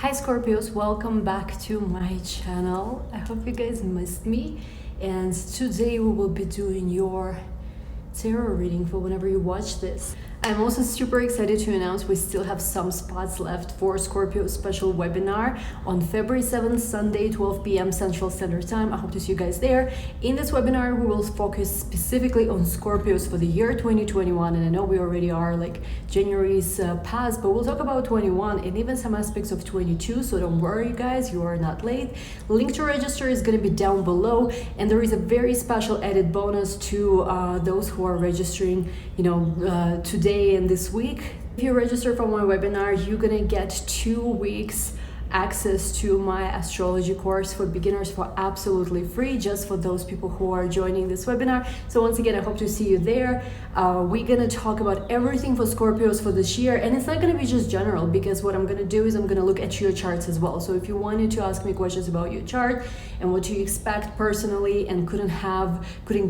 Hi Scorpios, welcome back to my channel. I hope you guys missed me, and today we will be doing your tarot reading for whenever you watch this. I'm also super excited to announce we still have some spots left for Scorpio special webinar on February 7th, Sunday, 12 p.m. Central Standard Time. I hope to see you guys there. In this webinar, we will focus specifically on Scorpios for the year 2021. And I know we already are like January's past, but we'll talk about 21 and even some aspects of 22. So don't worry, guys, you are not late. Link to register is going to be down below. And there is a very special added bonus to those who are registering, today and this week. If you register for my webinar, you're gonna get 2 weeks access to my astrology course for beginners for absolutely free, just for those people who are joining this webinar. So once again, I hope to see you there. We're gonna talk about everything for Scorpios for this year, and it's not gonna be just general, because what I'm gonna do is I'm gonna look at your charts as well. So if you wanted to ask me questions about your chart and what you expect personally and couldn't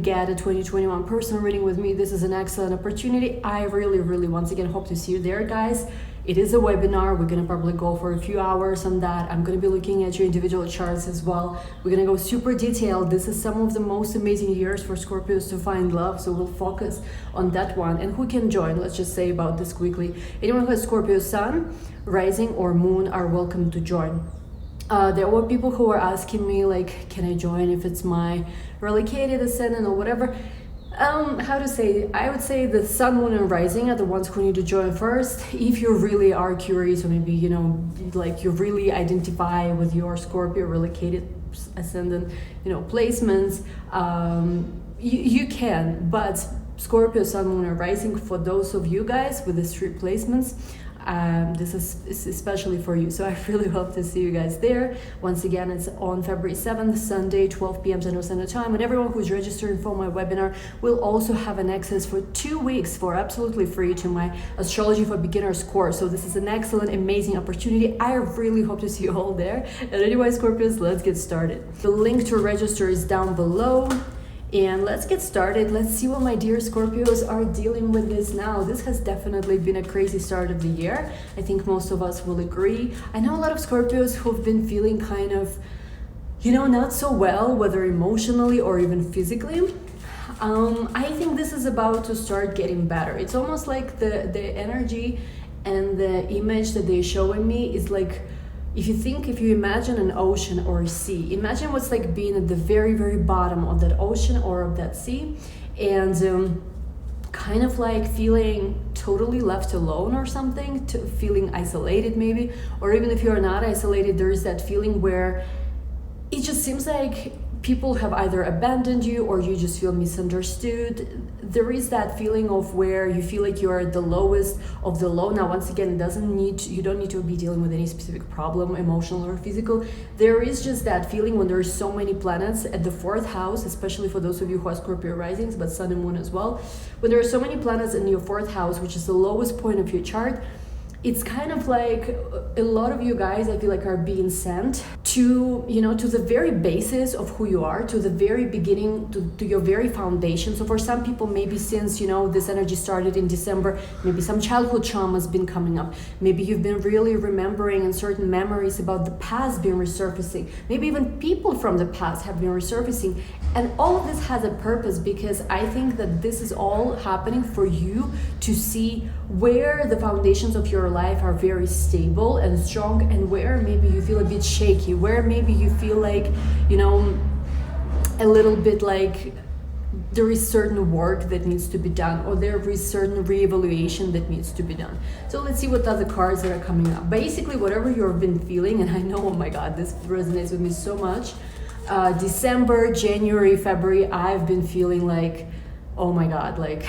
get a 2021 personal reading with me, this is an excellent opportunity. I really once again hope to see you there, guys. It is a webinar. We're gonna probably go for a few hours on that. I'm gonna be looking at your individual charts as well. We're gonna go super detailed. This is some of the most amazing years for Scorpios to find love, so we'll focus on that one. And who can join? Let's just say about this quickly. Anyone who has Scorpio Sun, Rising, or Moon are welcome to join. There were people who were asking me, like, can I join if it's my relocated ascendant or whatever? I would say the Sun, Moon, and Rising are the ones who need to join first. If you really are curious, or maybe, you really identify with your Scorpio relocated ascendant, placements, you can. But Scorpio, Sun, Moon, and Rising, for those of you guys with the 3 placements, this is especially for you. So I really hope to see you guys there. Once again, it's on February 7th, Sunday, 12 p.m. Central Standard Time. And everyone who's registering for my webinar will also have an access for 2 weeks for absolutely free to my Astrology for Beginners course. So this is an excellent, amazing opportunity. I really hope to see you all there. And anyway, Scorpios, let's get started. The link to register is down below. And let's get started. Let's see what my dear Scorpios are dealing with this now. This has definitely been a crazy start of the year. I think most of us will agree. I know a lot of Scorpios who've been feeling kind of, not so well, whether emotionally or even physically. I think this is about to start getting better. It's almost like the energy and the image that they're showing me is like, if you imagine an ocean or a sea, imagine what's like being at the very bottom of that ocean or of that sea, and kind of like feeling totally left alone or something, feeling isolated maybe, or even if you're not isolated, there is that feeling where it just seems like people have either abandoned you or you just feel misunderstood. There is that feeling of where you feel like you're at the lowest of the low. Now, once again, you don't need to be dealing with any specific problem, emotional or physical. There is just that feeling when there are so many planets at the 4th house, especially for those of you who are Scorpio risings, but Sun and Moon as well. When there are so many planets in your 4th house, which is the lowest point of your chart, it's kind of like a lot of you guys, I feel like, are being sent to, to the very basis of who you are, to the very beginning, to your very foundation. So for some people, maybe since, this energy started in December, maybe some childhood trauma has been coming up. Maybe you've been really remembering and certain memories about the past being resurfacing. Maybe even people from the past have been resurfacing. And all of this has a purpose, because I think that this is all happening for you to see where the foundations of your life are very stable and strong, and where maybe you feel a bit shaky, where maybe you feel like, a little bit like there is certain work that needs to be done, or there is certain reevaluation that needs to be done. So let's see what other cards that are coming up. Basically, whatever you've been feeling, and I know, oh my God, this resonates with me so much. December, January, February, I've been feeling like, oh my God, like,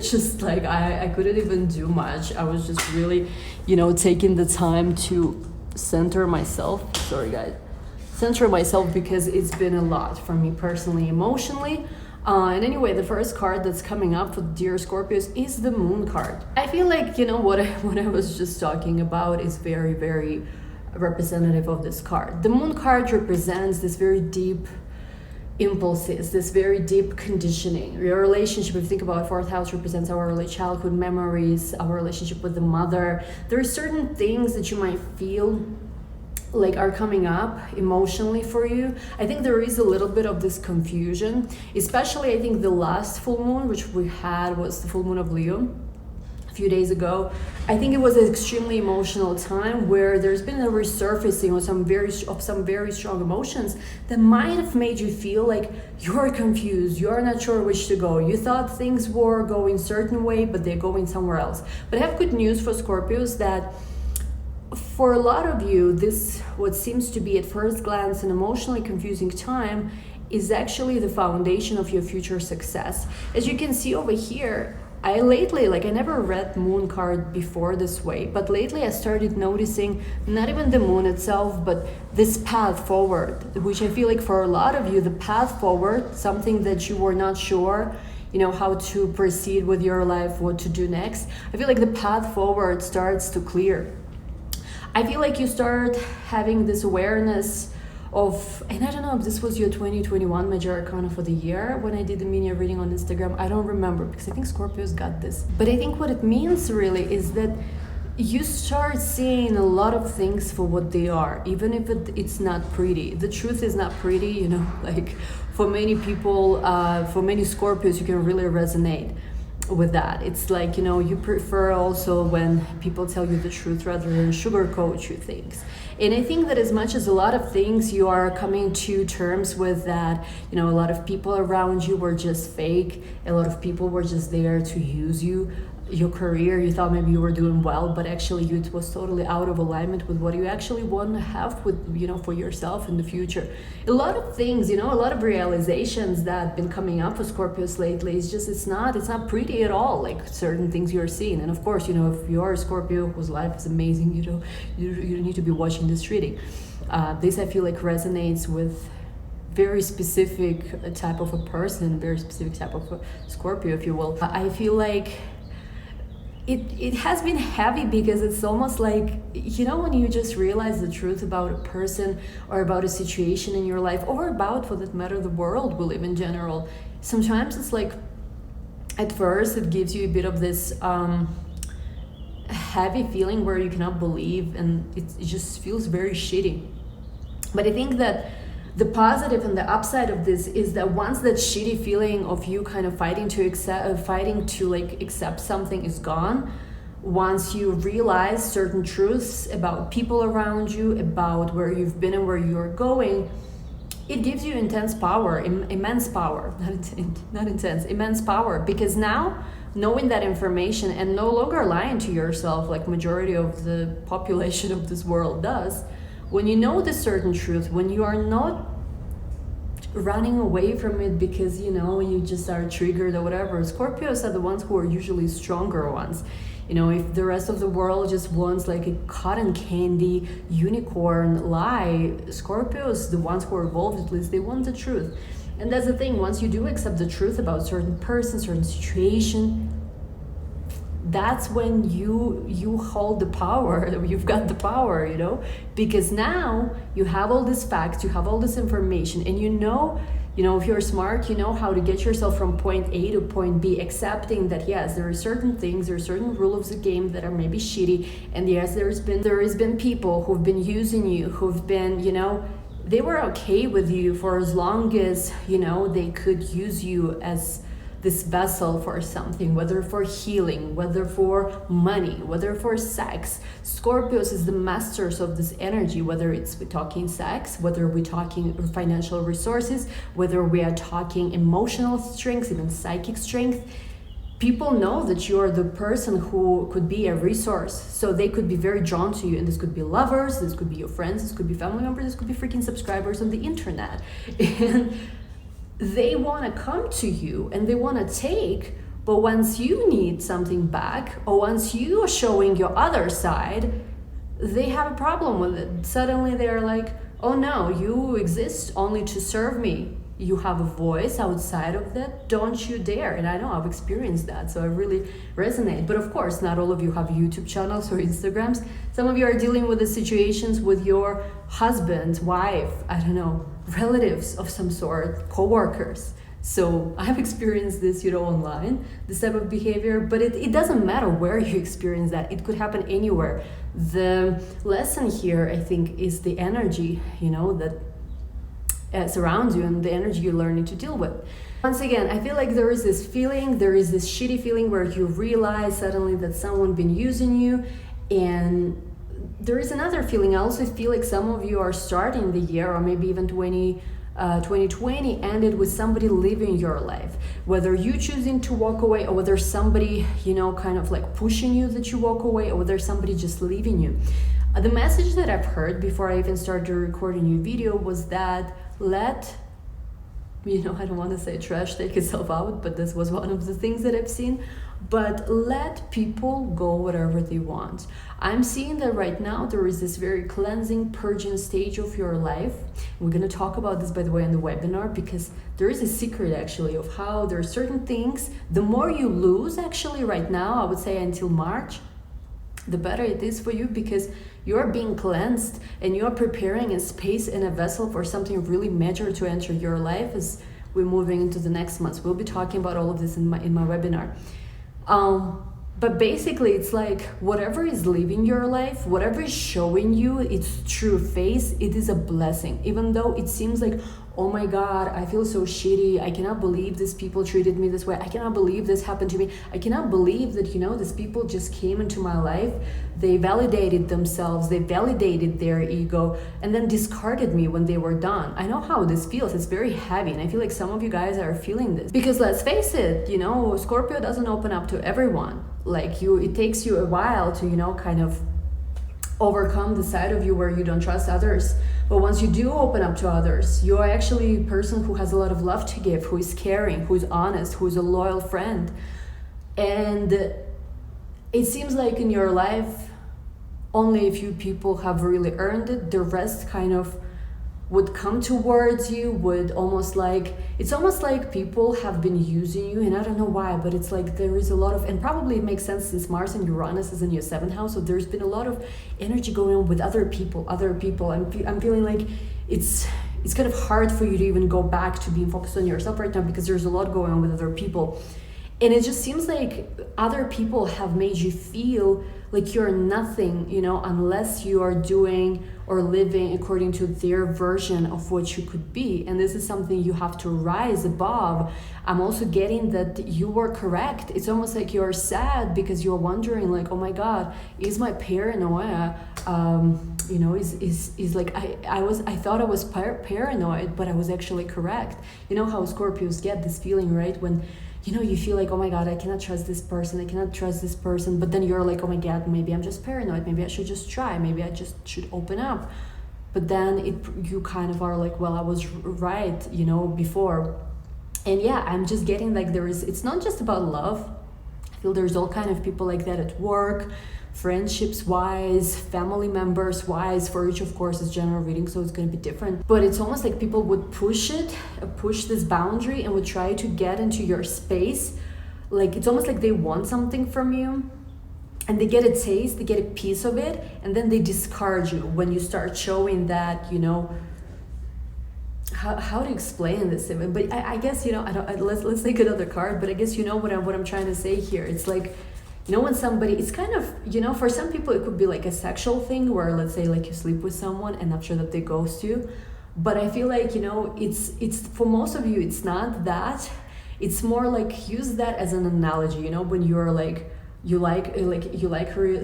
just like I couldn't even do much. I was just really, taking the time to center myself. Sorry, guys. Center myself, because it's been a lot for me personally, emotionally. And anyway, the first card that's coming up for dear Scorpios is the Moon card. I feel like, what I was just talking about is very representative of this card. The Moon card represents this very deep, impulses, this very deep conditioning. Your relationship, if you think about fourth house, represents our early childhood memories, our relationship with the mother. There are certain things that you might feel like are coming up emotionally for you. I think there is a little bit of this confusion, especially I think the last full moon, which we had, was the full moon of Leo a few days ago. I think it was an extremely emotional time where there's been a resurfacing of some very strong emotions that might have made you feel like you're confused, you're not sure which to go. You thought things were going a certain way, but they're going somewhere else. But I have good news for Scorpios, that for a lot of you, this, what seems to be at first glance an emotionally confusing time, is actually the foundation of your future success. As you can see over here, I lately, like, I never read moon card before this way, but lately I started noticing not even the moon itself, but this path forward, which I feel like for a lot of you, the path forward, something that you were not sure, you know, how to proceed with your life, what to do next. I feel like the path forward starts to clear. I feel like you start having this awareness of, and I don't know if this was your 2021 major arcana for the year when I did the mini reading on Instagram. I don't remember, because I think Scorpios got this. But I think what it means really is that you start seeing a lot of things for what they are, even if it's not pretty. The truth is not pretty, you know, like for many people, for many Scorpios, you can really resonate with that. It's like, you know, you prefer also when people tell you the truth rather than sugarcoat you things. And I think that as much as a lot of things you are coming to terms with that, you know, a lot of people around you were just fake, a lot of people were just there to use you, your career, you thought maybe you were doing well, but actually it was totally out of alignment with what you actually want to have with, you know, for yourself in the future. A lot of things, you know, a lot of realizations that have been coming up for Scorpios lately, it's not pretty at all, like certain things you're seeing. And of course, you know, if you're a Scorpio whose life is amazing, you know, you need to be watching this reading. This I feel like resonates with very specific type of a person, very specific type of a Scorpio, if you will. I feel like it has been heavy, because it's almost like, you know, when you just realize the truth about a person or about a situation in your life, or about, for that matter, the world we live in general, sometimes it's like, at first it gives you a bit of this heavy feeling where you cannot believe, and it just feels very shitty. But I think that the positive and the upside of this is that once that shitty feeling of you kind of fighting to accept something is gone, once you realize certain truths about people around you, about where you've been and where you're going, it gives you intense power, immense power, not intense, immense power. Because now, knowing that information and no longer lying to yourself like majority of the population of this world does, when you know the certain truth, when you are not running away from it because, you know, you just are triggered or whatever. Scorpios are the ones who are usually stronger ones. You know, if the rest of the world just wants like a cotton candy unicorn lie, Scorpios, the ones who are evolved, at least they want the truth. And that's the thing, once you do accept the truth about certain person, certain situation, that's when you hold the power. You've got the power, you know, because now you have all these facts, you have all this information, and you know, if you're smart, you know how to get yourself from point A to point B, accepting that yes, there are certain things, there are certain rules of the game that are maybe shitty, and yes, there has been people who've been using you, who've been, you know, they were okay with you for as long as, you know, they could use you as this vessel for something, whether for healing, whether for money, whether for sex. Scorpios is the masters of this energy, whether it's we're talking sex, whether we're talking financial resources, whether we are talking emotional strength, even psychic strength. People know that you're the person who could be a resource, so they could be very drawn to you. And this could be lovers, this could be your friends, this could be family members, this could be freaking subscribers on the internet. And they want to come to you and they want to take, but once you need something back, or once you are showing your other side, they have a problem with it. Suddenly they're like, oh no, you exist only to serve me. You have a voice outside of that, don't you dare. And I know I've experienced that, so I really resonate. But of course, not all of you have YouTube channels or Instagrams. Some of you are dealing with the situations with your husband, wife, I don't know, relatives of some sort, co-workers. So I've experienced this, online, this type of behavior, but it doesn't matter where you experience that. It could happen anywhere. The lesson here, I think, is the energy, that surrounds you and the energy you're learning to deal with. Once again, I feel like there is this shitty feeling where you realize suddenly that someone been using you, and there is another feeling. I also feel like some of you are starting the year, or maybe even 2020 ended with somebody leaving your life, whether you choosing to walk away or whether somebody kind of like pushing you that you walk away, or whether somebody just leaving you. The message that I've heard before I even started recording a new video was that I don't want to say trash take itself out, but this was one of the things that I've seen. But let people go whatever they want. I'm seeing that right now there is this very cleansing, purging stage of your life. We're going to talk about this, by the way, in the webinar, because there is a secret actually of how there are certain things. The more you lose actually right now, I would say until March, the better it is for you, because you're being cleansed and you're preparing a space and a vessel for something really major to enter your life as we're moving into the next months. We'll be talking about all of this in my webinar. But basically it's like whatever is leaving your life, whatever is showing you its true face, it is a blessing. Even though it seems like, oh my God, I feel so shitty. I cannot believe these people treated me this way. I cannot believe this happened to me. I cannot believe that, these people just came into my life. They validated themselves. They validated their ego and then discarded me when they were done. I know how this feels. It's very heavy. And I feel like some of you guys are feeling this, because let's face it, Scorpio doesn't open up to everyone. It takes you a while to, kind of overcome the side of you where you don't trust others. But once you do open up to others, you are actually a person who has a lot of love to give, who is caring, who is honest, who is a loyal friend. And it seems like in your life, only a few people have really earned it. The rest kind of would come towards you, it's almost like people have been using you, and I don't know why, but it's like there is a lot of, and probably it makes sense since Mars and Uranus is in your 7th house, so there's been a lot of energy going on with other people. I'm feeling like it's kind of hard for you to even go back to being focused on yourself right now, because there's a lot going on with other people. And it just seems like other people have made you feel like you're nothing, unless you are doing or living according to their version of what you could be. And this is something you have to rise above. I'm also getting that you were correct. It's almost like you're sad because you're wondering like, oh my God, is my paranoia, is like, I thought I was paranoid, but I was actually correct. You know how Scorpios get this feeling, right? When you feel like, oh my God, I cannot trust this person, but then you're like, oh my God, maybe I'm just paranoid, maybe I should just try, maybe I just should open up. But then you kind of are like, well, I was right, before. And yeah, I'm just getting like it's not just about love. I feel there's all kind of people like that at work, friendships wise, family members wise. For each, of course, is general reading, so it's going to be different, but it's almost like people would push this boundary and would try to get into your space. Like it's almost like they want something from you and they get a taste, they get a piece of it, and then they discard you when you start showing that, how to explain this even. But I guess, let's take another card, but I guess what I'm trying to say here. It's like, when somebody, it's kind of, for some people it could be like a sexual thing where, let's say, like you sleep with someone and after that they ghost you. But I feel like, it's for most of you, it's not that. It's more like, use that as an analogy, when you're like, you like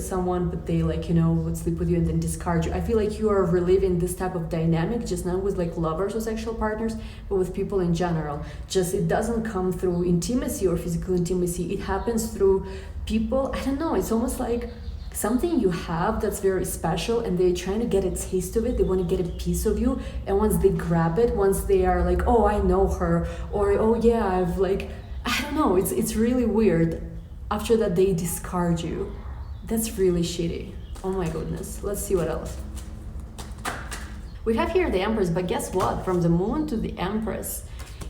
someone, but they would sleep with you and then discard you. I feel like you are reliving this type of dynamic, just not with like lovers or sexual partners, but with people in general. Just it doesn't come through intimacy or physical intimacy. It happens through people. I don't know. It's almost like something you have that's very special, and they're trying to get a taste of it. They want to get a piece of you, and once they grab it, once they are like, oh, I know her, or oh yeah, I've like, I don't know. It's really weird. After that, they discard you. That's really shitty. Oh my goodness. Let's see what else. We have here the Empress, but guess what? From the Moon to the Empress,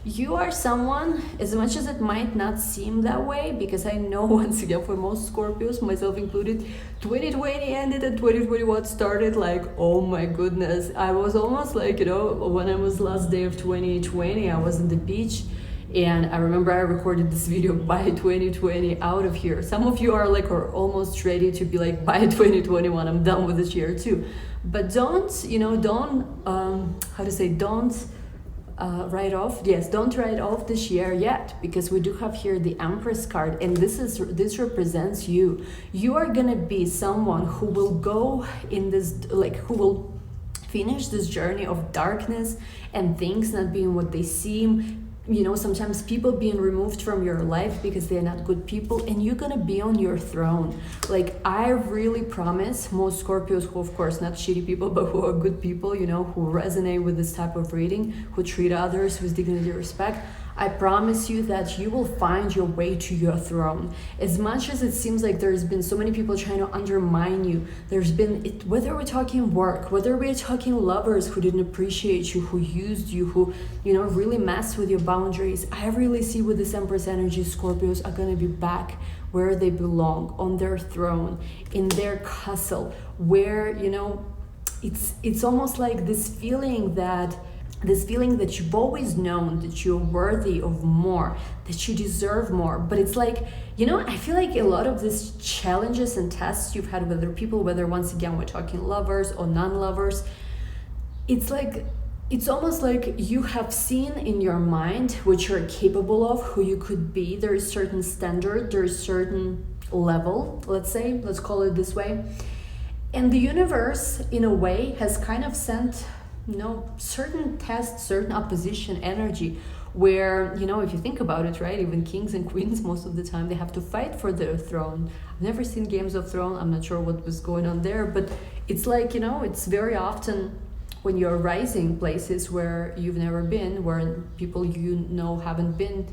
You are someone, as much as it might not seem that way, because I know once again for most Scorpios, myself included, 2020 ended and 2021 started. Like, oh my goodness, I was almost like, you know, when I was last day of 2020, I was on the beach, and I remember I recorded this video by 2020 out of here. Some of you are like, are almost ready to be like, by 2021 I'm done with this year too. But don't, you know, don't write off. Yes, don't write off this year yet, because we do have here the Empress card, and this represents you. You are gonna be someone who will go in this, like, who will finish this journey of darkness and things not being what they seem. You know, sometimes people being removed from your life because they're not good people, and you're gonna be on your throne. Like, I really promise most Scorpios, who of course not shitty people, but who are good people, you know, who resonate with this type of reading, who treat others with dignity and respect, I promise you that you will find your way to your throne. As much as it seems like there's been so many people trying to undermine you, there's been, whether we're talking work, whether we're talking lovers who didn't appreciate you, who used you, who, you know, really messed with your boundaries, I really see with this Empress energy, Scorpios are going to be back where they belong, on their throne, in their castle, where, you know, it's almost like this feeling that you've always known that you're worthy of more, that you deserve more. But it's like, you know, I feel like a lot of these challenges and tests you've had with other people, whether once again we're talking lovers or non-lovers, it's like, it's almost like you have seen in your mind what you're capable of, who you could be. There is certain standard, there is certain level, let's call it this way. And the universe, in a way, has kind of sent, you know, certain tests, certain opposition energy, where, you know, if you think about it, right, even kings and queens, most of the time, they have to fight for their throne. I've never seen Games of Thrones, I'm not sure what was going on there, but it's like, you know, it's very often when you're rising places where you've never been, where people you know haven't been,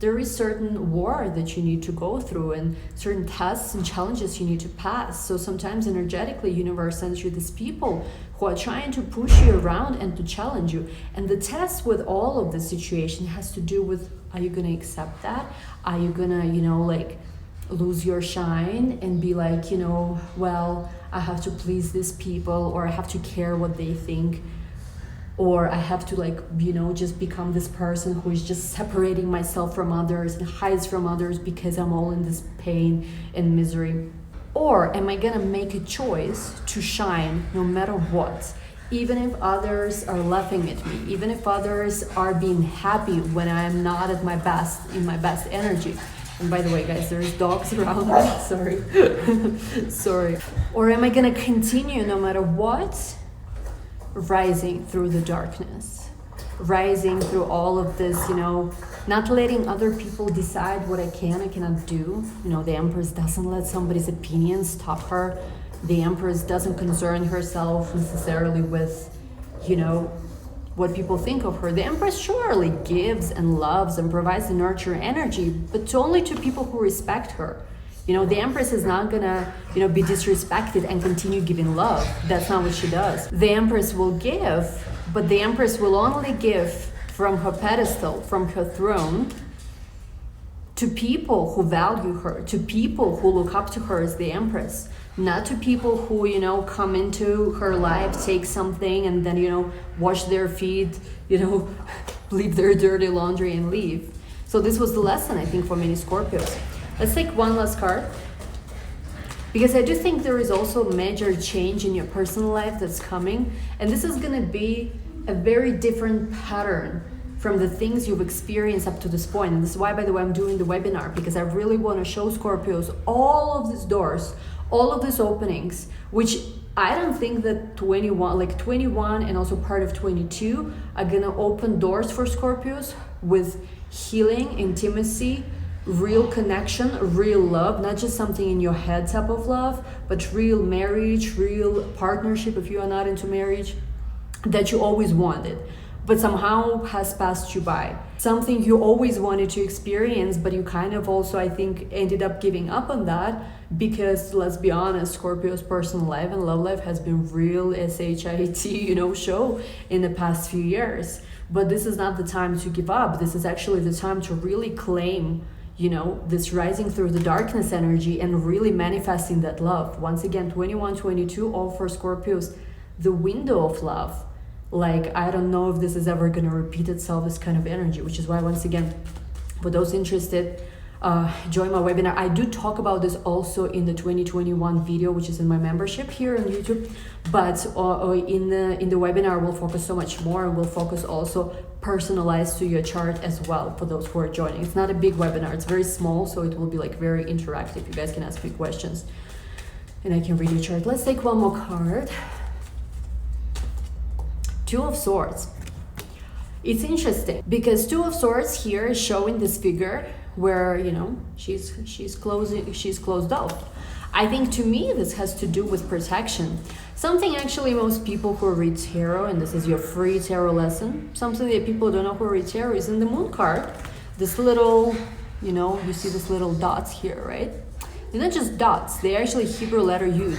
there is certain war that you need to go through and certain tests and challenges you need to pass. So sometimes energetically, universe sends you these people who are trying to push you around and to challenge you. And the test with all of the situation has to do with, are you gonna accept that? Are you gonna, you know, like, lose your shine and be like, you know, well, I have to please these people, or I have to care what they think, or I have to, like, you know, just become this person who is just separating myself from others and hides from others because I'm all in this pain and misery? Or am I gonna make a choice to shine no matter what, even if others are laughing at me, even if others are being happy when I am not at my best, in my best energy? And by the way, guys, there's dogs around me, sorry. Sorry. Or am I gonna continue no matter what, rising through the darkness, rising through all of this, you know, not letting other people decide what I can and cannot do. You know, the Empress doesn't let somebody's opinion stop her. The Empress doesn't concern herself necessarily with, you know, what people think of her. The Empress surely gives and loves and provides the nurture energy, but only to people who respect her. You know, the Empress is not gonna, you know, be disrespected and continue giving love. That's not what she does. The Empress will give, but the Empress will only give from her pedestal, from her throne, to people who value her, to people who look up to her as the Empress, not to people who, you know, come into her life, take something, and then, you know, wash their feet, you know, leave their dirty laundry and leave. So this was the lesson, I think, for many Scorpios. Let's take one last card, because I do think there is also a major change in your personal life that's coming, and this is going to be a very different pattern from the things you've experienced up to this point. And this is why, by the way, I'm doing the webinar, because I really want to show Scorpios all of these doors, all of these openings, which I don't think that 21 and also part of 22 are going to open doors for Scorpios with healing, intimacy, real connection, real love, not just something in your head type of love, but real marriage, real partnership if you are not into marriage, that you always wanted, but somehow has passed you by. Something you always wanted to experience, but you kind of also, I think, ended up giving up on that, because let's be honest, Scorpio's personal life and love life has been real shit, you know, show in the past few years. But this is not the time to give up. This is actually the time to really claim, you know, this rising through the darkness energy and really manifesting that love. Once again, 21, 22, all for Scorpios, the window of love. Like, I don't know if this is ever going to repeat itself, this kind of energy, which is why, once again, for those interested, join my webinar. I do talk about this also in the 2021 video, which is in my membership here on YouTube. But in the webinar, we'll focus so much more. We'll focus also personalized to your chart as well for those who are joining. It's not a big webinar. It's very small, so it will be like very interactive. You guys can ask me questions and I can read your chart. Let's take one more card. Two of Swords. It's interesting because Two of Swords here is showing this figure where, you know, she's closed off. I think to me this has to do with protection. Something actually most people who read tarot, and this is your free tarot lesson, something that people don't know who read tarot is in the moon card. This little, you know, you see this little dots here, right? They're not just dots, they're actually Hebrew letter Yud.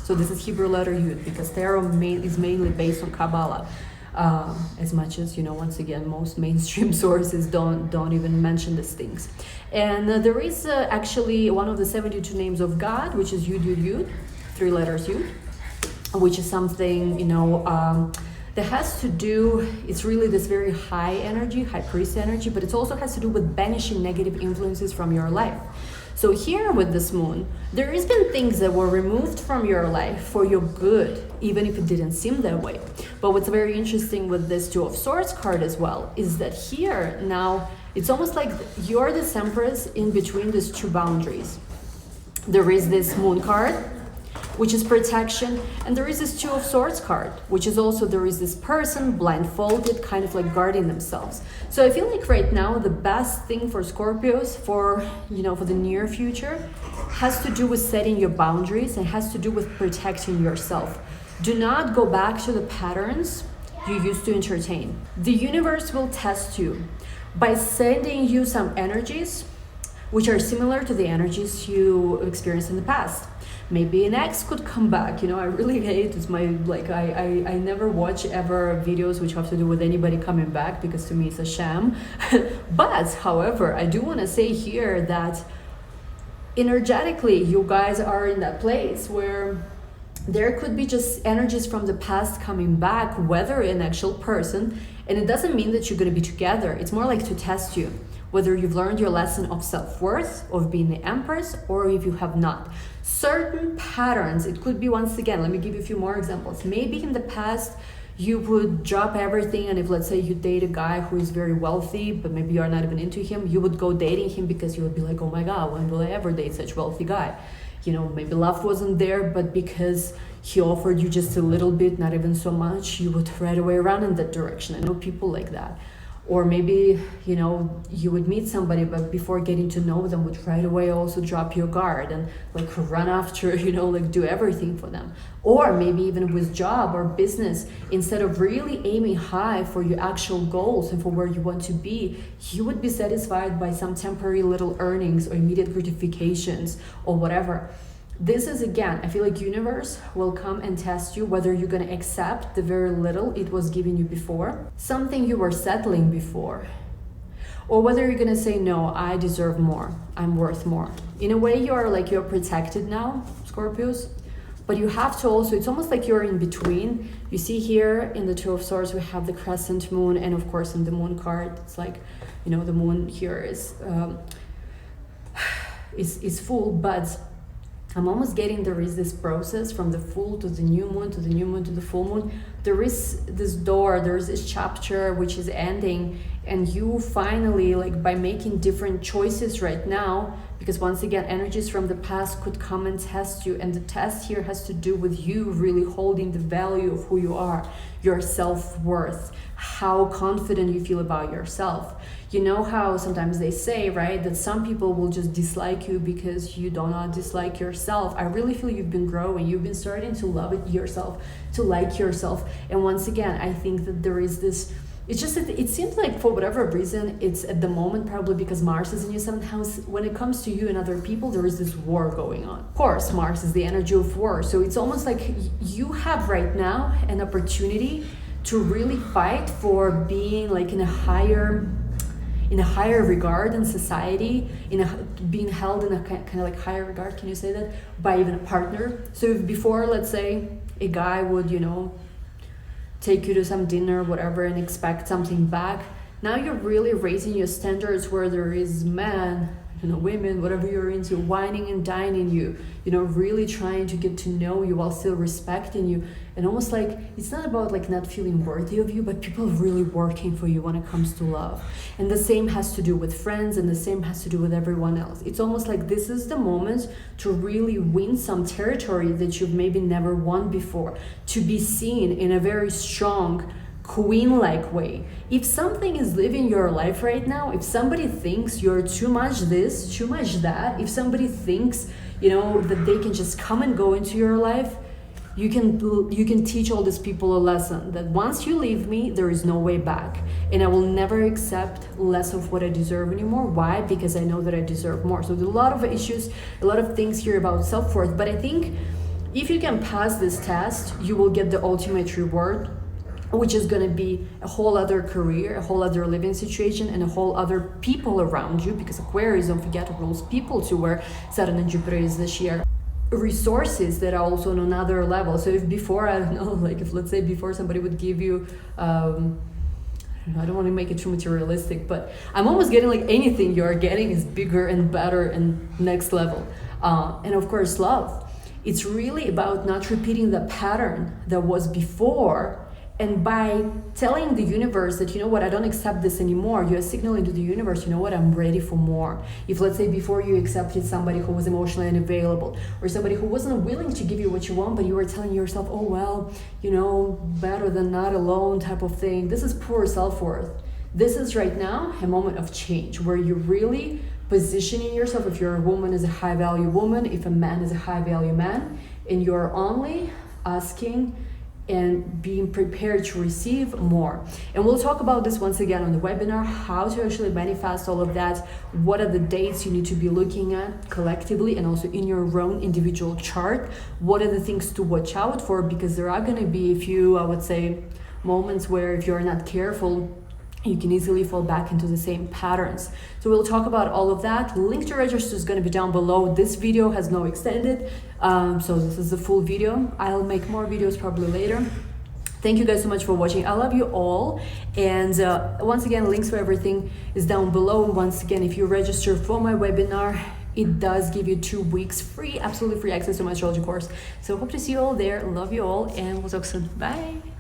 So this is Hebrew letter Yud because tarot is mainly based on Kabbalah. As much as, you know, once again, most mainstream sources don't even mention these things. And there is actually one of the 72 names of God, which is Yud Yud Yud, 3 letters Yud, which is something, you know, that has to do, it's really this very high energy, high priest energy, but it also has to do with banishing negative influences from your life. So here with this moon, there has been things that were removed from your life for your good, even if it didn't seem that way. But what's very interesting with this Two of Swords card as well is that here now, it's almost like you're this empress in between these two boundaries. There is this moon card, which is protection, and there is this Two of Swords card, which is also, there is this person blindfolded, kind of like guarding themselves. So I feel like right now the best thing for Scorpios for, you know, for the near future has to do with setting your boundaries and has to do with protecting yourself. Do not go back to the patterns you used to entertain. The universe will test you by sending you some energies which are similar to the energies you experienced in the past. Maybe an ex could come back, you know, I really hate, it's my, like, I never watch ever videos which have to do with anybody coming back because to me it's a sham. But, however, I do want to say here that energetically you guys are in that place where there could be just energies from the past coming back, whether an actual person, and it doesn't mean that you're going to be together, it's more like to test you. Whether you've learned your lesson of self-worth, of being the empress, or if you have not. Certain patterns, it could be, once again, let me give you a few more examples. Maybe in the past, you would drop everything, and if, let's say, you date a guy who is very wealthy, but maybe you're not even into him, you would go dating him because you would be like, oh my God, when will I ever date such a wealthy guy? You know, maybe love wasn't there, but because he offered you just a little bit, not even so much, you would right away run in that direction. I know people like that. Or maybe, you know, you would meet somebody, but before getting to know them would right away also drop your guard and like run after, you know, like do everything for them. Or maybe even with job or business, instead of really aiming high for your actual goals and for where you want to be, you would be satisfied by some temporary little earnings or immediate gratifications or whatever. This is, again, I feel like universe will come and test you whether you're going to accept the very little it was giving you before, something you were settling before, or whether you're going to say, no, I deserve more, I'm worth more. In a way, you're protected now, Scorpios, but you have to also, it's almost like you're in between. You see here in the Two of Swords, we have the crescent moon, and of course in the moon card, it's like, you know, the moon here is full, but I'm almost getting there is this process from the full to the new moon, to the new moon, to the full moon. There is this door, there is this chapter which is ending, and you finally, like by making different choices right now, because once again, energies from the past could come and test you, and the test here has to do with you really holding the value of who you are, your self-worth, how confident you feel about yourself. You know how sometimes they say, right, that some people will just dislike you because you do not dislike yourself. I really feel you've been growing. You've been starting to love it yourself, to like yourself. And once again, I think that there is this, it's just that it seems like for whatever reason, it's at the moment probably because Mars is in your 7th house. When it comes to you and other people, there is this war going on. Of course, Mars is the energy of war. So it's almost like you have right now an opportunity to really fight for being like in a higher regard in society, being held in a kind of like higher regard, can you say that, by even a partner. So if before, let's say, a guy would, you know, take you to some dinner, whatever, and expect something back, now you're really raising your standards where there is men, you know, women, whatever you're into, whining and dining you, you know, really trying to get to know you while still respecting you. And almost like, it's not about like not feeling worthy of you, but people really working for you when it comes to love. And the same has to do with friends, and the same has to do with everyone else. It's almost like this is the moment to really win some territory that you've maybe never won before, to be seen in a very strong, queen-like way. If something is living your life right now, if somebody thinks you're too much this, too much that, if somebody thinks, you know, that they can just come and go into your life, you can teach all these people a lesson that once you leave me, there is no way back, and I will never accept less of what I deserve anymore. Why? Because I know that I deserve more. So there's a lot of issues, a lot of things here about self-worth, but I think if you can pass this test, you will get the ultimate reward, which is going to be a whole other career, a whole other living situation, and a whole other people around you, because Aquarius, don't forget, rules people too, where Saturn and Jupiter is this year. Resources that are also on another level. So if before, I don't know, like if let's say before somebody would give you, I don't want to make it too materialistic, but I'm almost getting like anything you're getting is bigger and better and next level. And of course, love. It's really about not repeating the pattern that was before. And by telling the universe that, you know what, I don't accept this anymore, you're signaling to the universe, you know what, I'm ready for more. If let's say before you accepted somebody who was emotionally unavailable, or somebody who wasn't willing to give you what you want, but you were telling yourself, oh well, you know, better than not alone type of thing. This is poor self-worth. This is right now a moment of change where you're really positioning yourself, if you're a woman, as a high value woman, if a man is a high value man, and you're only asking and being prepared to receive more. And we'll talk about this once again on the webinar, how to actually manifest all of that, what are the dates you need to be looking at collectively and also in your own individual chart, what are the things to watch out for, because there are going to be a few, I would say, moments where if you're not careful, you can easily fall back into the same patterns. So we'll talk about all of that. Link to register is going to be down below. This video has no extended, so this is the full video. I'll make more videos probably later. Thank you guys so much for watching. I love you all. And once again, links for everything is down below. Once again, if you register for my webinar, it does give you 2 weeks free, absolutely free access to my astrology course. So hope to see you all there. Love you all, and we'll talk soon. Bye.